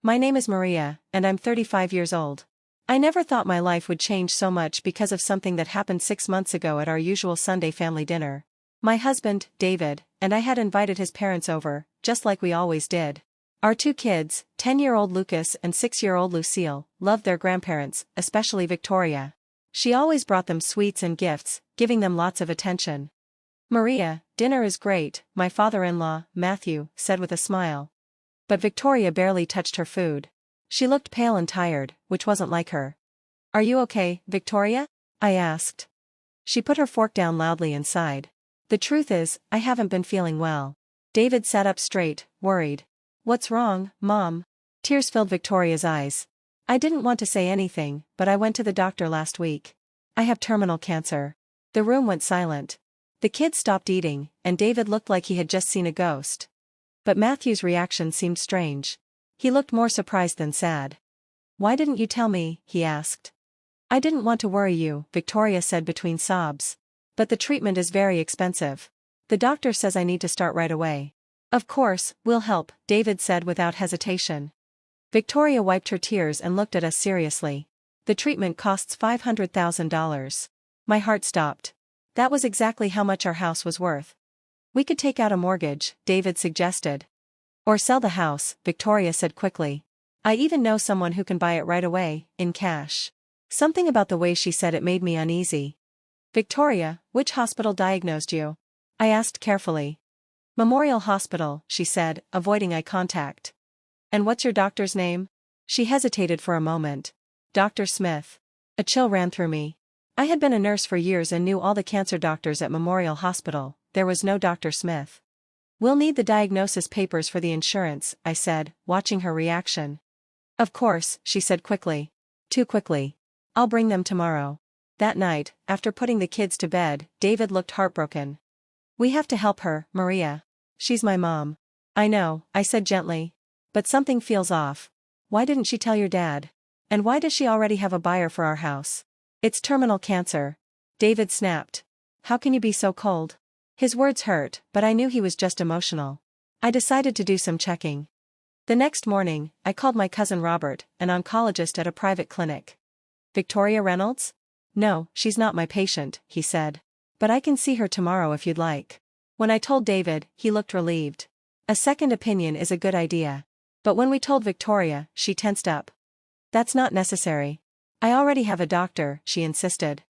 My name is Maria, and I'm 35 years old. I never thought my life would change so much because of something that happened 6 months ago at our usual Sunday family dinner. My husband, David, and I had invited his parents over, just like we always did. Our two kids, 10-year-old Lucas and 6-year-old Lucille, loved their grandparents, especially Victoria. She always brought them sweets and gifts, giving them lots of attention. Maria, dinner is great, my father-in-law, Matthew, said with a smile. But Victoria barely touched her food. She looked pale and tired, which wasn't like her. Are you okay, Victoria? I asked. She put her fork down loudly and sighed. The truth is, I haven't been feeling well. David sat up straight, worried. What's wrong, Mom? Tears filled Victoria's eyes. I didn't want to say anything, but I went to the doctor last week. I have terminal cancer. The room went silent. The kids stopped eating, and David looked like he had just seen a ghost. But Matthew's reaction seemed strange. He looked more surprised than sad. Why didn't you tell me? He asked. I didn't want to worry you, Victoria said between sobs. But the treatment is very expensive. The doctor says I need to start right away. Of course, we'll help, David said without hesitation. Victoria wiped her tears and looked at us seriously. The treatment costs $500,000. My heart stopped. That was exactly how much our house was worth. We could take out a mortgage, David suggested. Or sell the house, Victoria said quickly. I even know someone who can buy it right away, in cash. Something about the way she said it made me uneasy. Victoria, which hospital diagnosed you? I asked carefully. Memorial Hospital, she said, avoiding eye contact. And what's your doctor's name? She hesitated for a moment. Dr. Smith. A chill ran through me. I had been a nurse for years and knew all the cancer doctors at Memorial Hospital. There was no Dr. Smith. We'll need the diagnosis papers for the insurance, I said, watching her reaction. Of course, she said quickly. Too quickly. I'll bring them tomorrow. That night, after putting the kids to bed, David looked heartbroken. We have to help her, Maria. She's my mom. I know, I said gently. But something feels off. Why didn't she tell your dad? And why does she already have a buyer for our house? It's terminal cancer. David snapped. How can you be so cold? His words hurt, but I knew he was just emotional. I decided to do some checking. The next morning, I called my cousin Robert, an oncologist at a private clinic. Victoria Reynolds? No, she's not my patient, he said. But I can see her tomorrow if you'd like. When I told David, he looked relieved. A second opinion is a good idea. But when we told Victoria, she tensed up. That's not necessary. I already have a doctor, she insisted.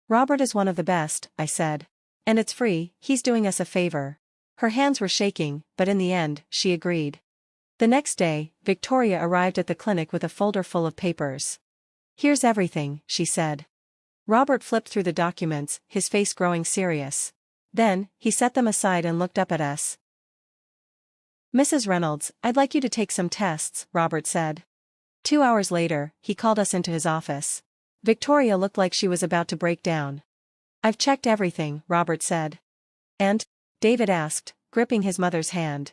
Robert is one of the best, I said. And it's free, he's doing us a favor. Her hands were shaking, but in the end, she agreed. The next day, Victoria arrived at the clinic with a folder full of papers. Here's everything, she said. Robert flipped through the documents, his face growing serious. Then, he set them aside and looked up at us. Mrs. Reynolds, I'd like you to take some tests, Robert said. 2 hours later, he called us into his office. Victoria looked like she was about to break down. I've checked everything, Robert said. And? David asked, gripping his mother's hand.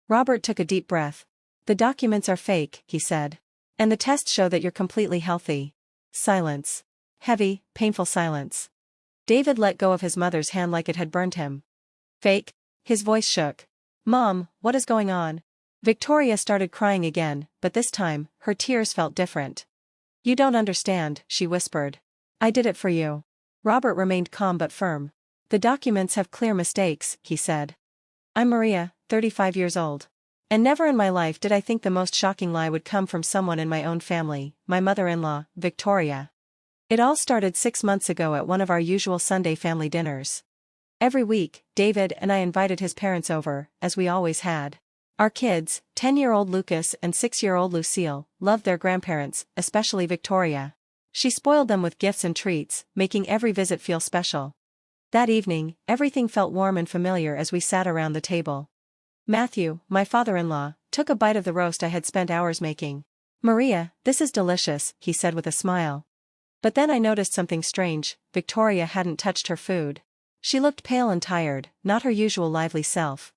Robert took a deep breath. The documents are fake, he said. And the tests show that you're completely healthy. Silence. Heavy, painful silence. David let go of his mother's hand like it had burned him. Fake? His voice shook. Mom, what is going on? Victoria started crying again, but this time, her tears felt different. You don't understand, she whispered. I did it for you. Robert remained calm but firm. The documents have clear mistakes, he said. I'm Maria, 35 years old. And never in my life did I think the most shocking lie would come from someone in my own family, my mother-in-law, Victoria. It all started 6 months ago at one of our usual Sunday family dinners. Every week, David and I invited his parents over, as we always had. Our kids, 10-year-old Lucas and 6-year-old Lucille, loved their grandparents, especially Victoria. She spoiled them with gifts and treats, making every visit feel special. That evening, everything felt warm and familiar as we sat around the table. Matthew, my father-in-law, took a bite of the roast I had spent hours making. Maria, this is delicious, he said with a smile. But then I noticed something strange. Victoria hadn't touched her food. She looked pale and tired, not her usual lively self.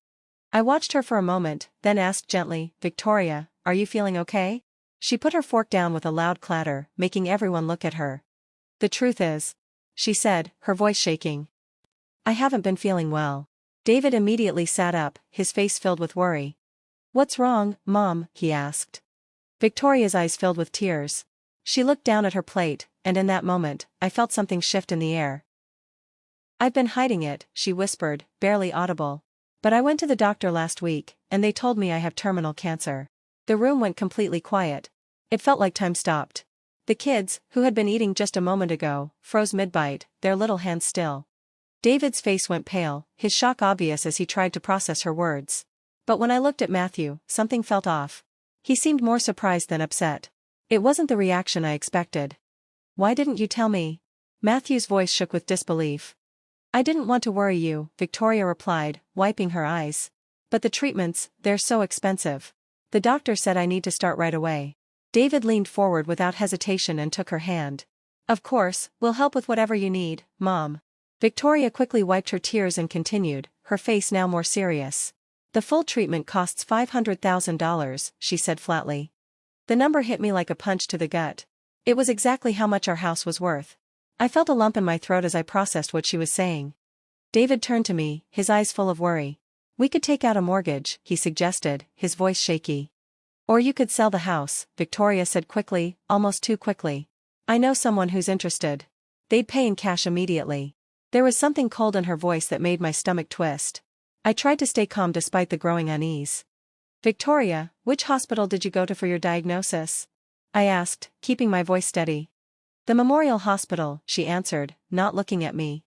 I watched her for a moment, then asked gently, Victoria, are you feeling okay? She put her fork down with a loud clatter, making everyone look at her. The truth is, she said, her voice shaking. I haven't been feeling well. David immediately sat up, his face filled with worry. What's wrong, Mom? He asked. Victoria's eyes filled with tears. She looked down at her plate, and in that moment, I felt something shift in the air. "I've been hiding it," she whispered, barely audible. "But I went to the doctor last week, and they told me I have terminal cancer." The room went completely quiet. It felt like time stopped. The kids, who had been eating just a moment ago, froze mid-bite, their little hands still. David's face went pale, his shock obvious as he tried to process her words. But when I looked at Matthew, something felt off. He seemed more surprised than upset. It wasn't the reaction I expected. "Why didn't you tell me?" Matthew's voice shook with disbelief. "I didn't want to worry you," Victoria replied, wiping her eyes. "But the treatments, they're so expensive. The doctor said I need to start right away." David leaned forward without hesitation and took her hand. "Of course, we'll help with whatever you need, Mom." Victoria quickly wiped her tears and continued, her face now more serious. "The full treatment costs $500,000, she said flatly. The number hit me like a punch to the gut. It was exactly how much our house was worth. I felt a lump in my throat as I processed what she was saying. David turned to me, his eyes full of worry. "We could take out a mortgage," he suggested, his voice shaky. "Or you could sell the house," Victoria said quickly, almost too quickly. "I know someone who's interested. They'd pay in cash immediately." There was something cold in her voice that made my stomach twist. I tried to stay calm despite the growing unease. "Victoria, which hospital did you go to for your diagnosis?" I asked, keeping my voice steady. "The Memorial Hospital," she answered, not looking at me.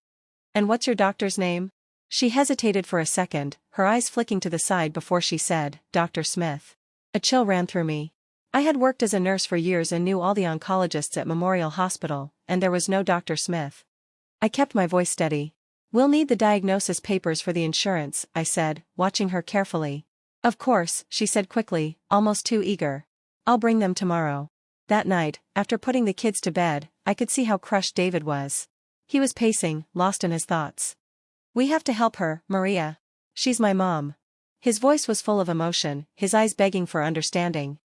"And what's your doctor's name?" She hesitated for a second, her eyes flicking to the side before she said, "Dr. Smith." A chill ran through me. I had worked as a nurse for years and knew all the oncologists at Memorial Hospital, and there was no Dr. Smith. I kept my voice steady. "We'll need the diagnosis papers for the insurance," I said, watching her carefully. "Of course," she said quickly, almost too eager. "I'll bring them tomorrow." That night, after putting the kids to bed, I could see how crushed David was. He was pacing, lost in his thoughts. "We have to help her, Maria. She's my mom." His voice was full of emotion, his eyes begging for understanding.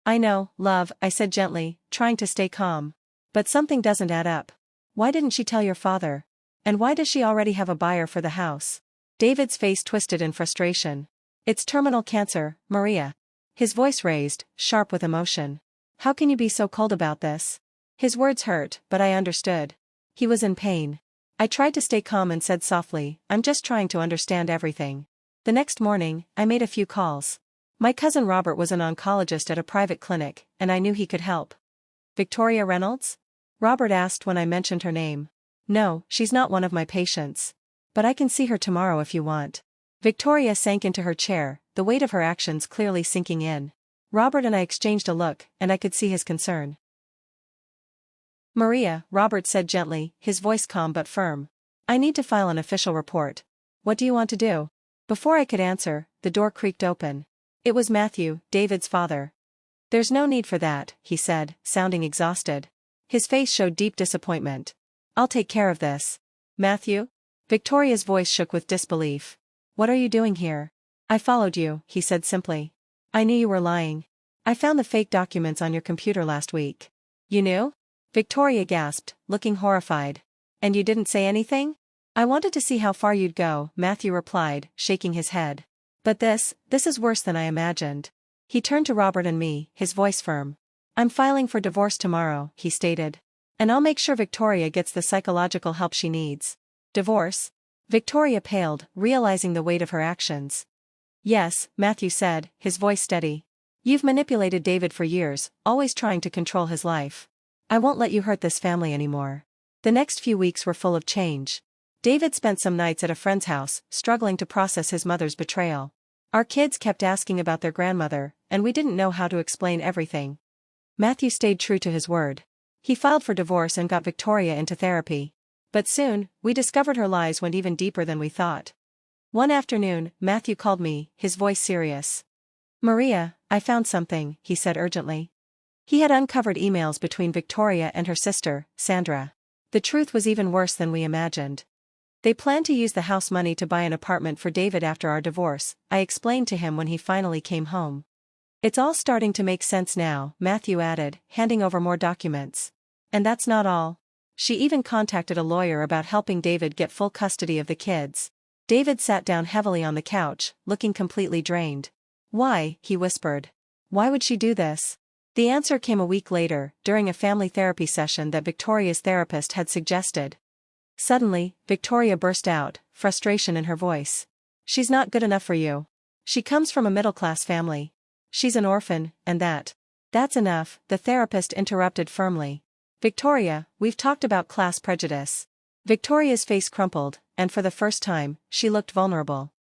"I know, love," I said gently, trying to stay calm. "But something doesn't add up. Why didn't she tell your father? And why does she already have a buyer for the house?" David's face twisted in frustration. "It's terminal cancer, Maria." His voice raised, sharp with emotion. "How can you be so cold about this?" His words hurt, but I understood. He was in pain. I tried to stay calm and said softly, "I'm just trying to understand everything." The next morning, I made a few calls. My cousin Robert was an oncologist at a private clinic, and I knew he could help. "Victoria Reynolds?" Robert asked when I mentioned her name. "No, she's not one of my patients. But I can see her tomorrow if you want." Victoria sank into her chair, the weight of her actions clearly sinking in. Robert and I exchanged a look, and I could see his concern. "Maria," Robert said gently, his voice calm but firm. "I need to file an official report. What do you want to do?" Before I could answer, the door creaked open. It was Matthew, David's father. "There's no need for that," he said, sounding exhausted. His face showed deep disappointment. "I'll take care of this." "Matthew?" Victoria's voice shook with disbelief. "What are you doing here?" "I followed you," he said simply. "I knew you were lying. I found the fake documents on your computer last week." "You knew?" Victoria gasped, looking horrified. "And you didn't say anything?" "I wanted to see how far you'd go," Matthew replied, shaking his head. "But this is worse than I imagined." He turned to Robert and me, his voice firm. "I'm filing for divorce tomorrow," he stated. "And I'll make sure Victoria gets the psychological help she needs." "Divorce?" Victoria paled, realizing the weight of her actions. "Yes," Matthew said, his voice steady. "You've manipulated David for years, always trying to control his life. I won't let you hurt this family anymore." The next few weeks were full of change. David spent some nights at a friend's house, struggling to process his mother's betrayal. Our kids kept asking about their grandmother, and we didn't know how to explain everything. Matthew stayed true to his word. He filed for divorce and got Victoria into therapy. But soon, we discovered her lies went even deeper than we thought. One afternoon, Matthew called me, his voice serious. "Maria, I found something," he said urgently. He had uncovered emails between Victoria and her sister, Sandra. The truth was even worse than we imagined. They planned to use the house money to buy an apartment for David after our divorce, I explained to him when he finally came home. "It's all starting to make sense now," Matthew added, handing over more documents. "And that's not all. She even contacted a lawyer about helping David get full custody of the kids." David sat down heavily on the couch, looking completely drained. "Why?" he whispered. "Why would she do this?" The answer came a week later, during a family therapy session that Victoria's therapist had suggested. Suddenly, Victoria burst out, frustration in her voice. She's not good enough for you. She comes from a middle-class family. She's an orphan, and that's enough, the therapist interrupted firmly. Victoria, we've talked about class prejudice. Victoria's face crumpled, and for the first time, she looked vulnerable.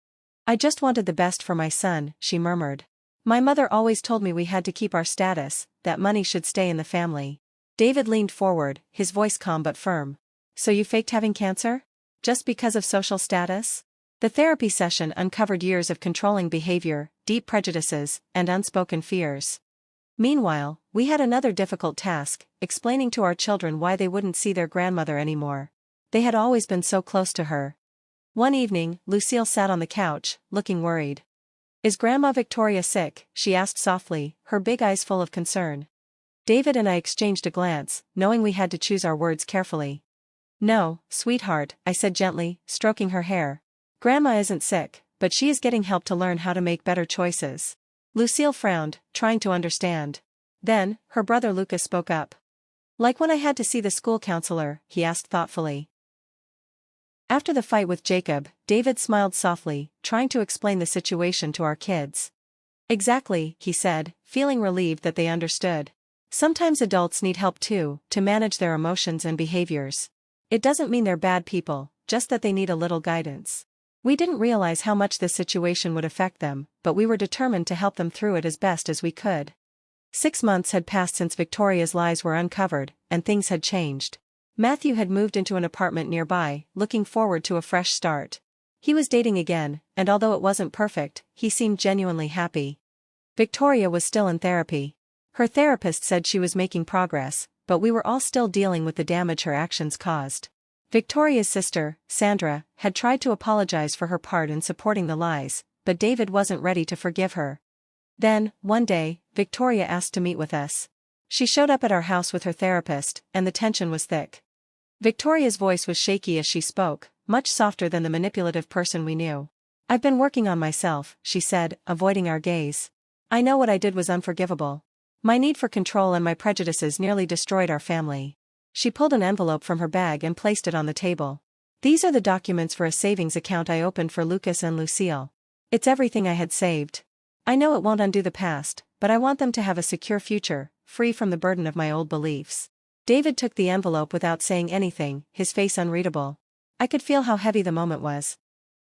I just wanted the best for my son, she murmured. My mother always told me we had to keep our status, that money should stay in the family. David leaned forward, his voice calm but firm. So you faked having cancer? Just because of social status? The therapy session uncovered years of controlling behavior, deep prejudices, and unspoken fears. Meanwhile, we had another difficult task, explaining to our children why they wouldn't see their grandmother anymore. They had always been so close to her. One evening, Lucille sat on the couch, looking worried. Is Grandma Victoria sick? She asked softly, her big eyes full of concern. David and I exchanged a glance, knowing we had to choose our words carefully. No, sweetheart, I said gently, stroking her hair. Grandma isn't sick, but she is getting help to learn how to make better choices. Lucille frowned, trying to understand. Then, her brother Lucas spoke up. Like when I had to see the school counselor, he asked thoughtfully. After the fight with Jacob, David smiled softly, trying to explain the situation to our kids. Exactly, he said, feeling relieved that they understood. Sometimes adults need help too, to manage their emotions and behaviors. It doesn't mean they're bad people, just that they need a little guidance. We didn't realize how much this situation would affect them, but we were determined to help them through it as best as we could. 6 months had passed since Victoria's lies were uncovered, and things had changed. Matthew had moved into an apartment nearby, looking forward to a fresh start. He was dating again, and although it wasn't perfect, he seemed genuinely happy. Victoria was still in therapy. Her therapist said she was making progress, but we were all still dealing with the damage her actions caused. Victoria's sister, Sandra, had tried to apologize for her part in supporting the lies, but David wasn't ready to forgive her. Then, one day, Victoria asked to meet with us. She showed up at our house with her therapist, and the tension was thick. Victoria's voice was shaky as she spoke, much softer than the manipulative person we knew. I've been working on myself, she said, avoiding our gaze. I know what I did was unforgivable. My need for control and my prejudices nearly destroyed our family. She pulled an envelope from her bag and placed it on the table. These are the documents for a savings account I opened for Lucas and Lucille. It's everything I had saved. I know it won't undo the past, but I want them to have a secure future, free from the burden of my old beliefs. David took the envelope without saying anything, his face unreadable. I could feel how heavy the moment was.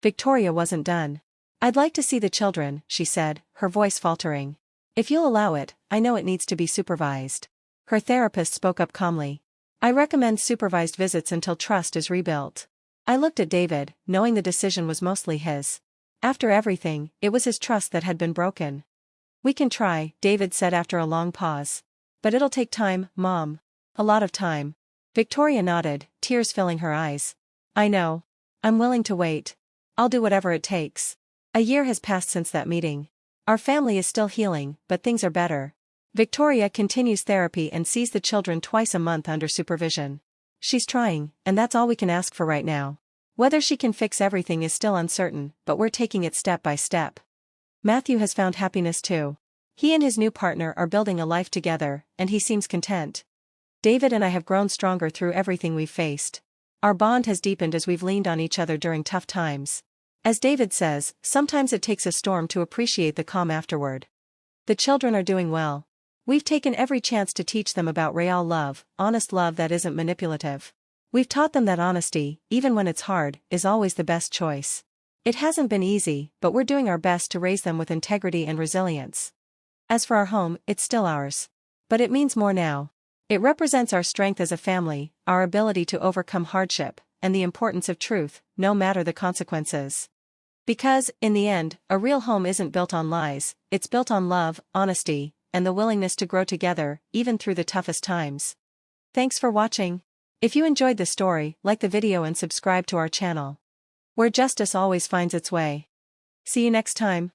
Victoria wasn't done. I'd like to see the children, she said, her voice faltering. If you'll allow it, I know it needs to be supervised. Her therapist spoke up calmly. I recommend supervised visits until trust is rebuilt. I looked at David, knowing the decision was mostly his. After everything, it was his trust that had been broken. We can try, David said after a long pause. But it'll take time, Mom. A lot of time. Victoria nodded, tears filling her eyes. I know. I'm willing to wait. I'll do whatever it takes. A year has passed since that meeting. Our family is still healing, but things are better. Victoria continues therapy and sees the children twice a month under supervision. She's trying, and that's all we can ask for right now. Whether she can fix everything is still uncertain, but we're taking it step by step. Matthew has found happiness too. He and his new partner are building a life together, and he seems content. David and I have grown stronger through everything we've faced. Our bond has deepened as we've leaned on each other during tough times. As David says, sometimes it takes a storm to appreciate the calm afterward. The children are doing well. We've taken every chance to teach them about real love, honest love that isn't manipulative. We've taught them that honesty, even when it's hard, is always the best choice. It hasn't been easy, but we're doing our best to raise them with integrity and resilience. As for our home, it's still ours. But it means more now. It represents our strength as a family, our ability to overcome hardship, and the importance of truth, no matter the consequences. Because, in the end, a real home isn't built on lies, it's built on love, honesty, and the willingness to grow together, even through the toughest times. Thanks for watching. If you enjoyed the story, like the video and subscribe to our channel. Where justice always finds its way. See you next time.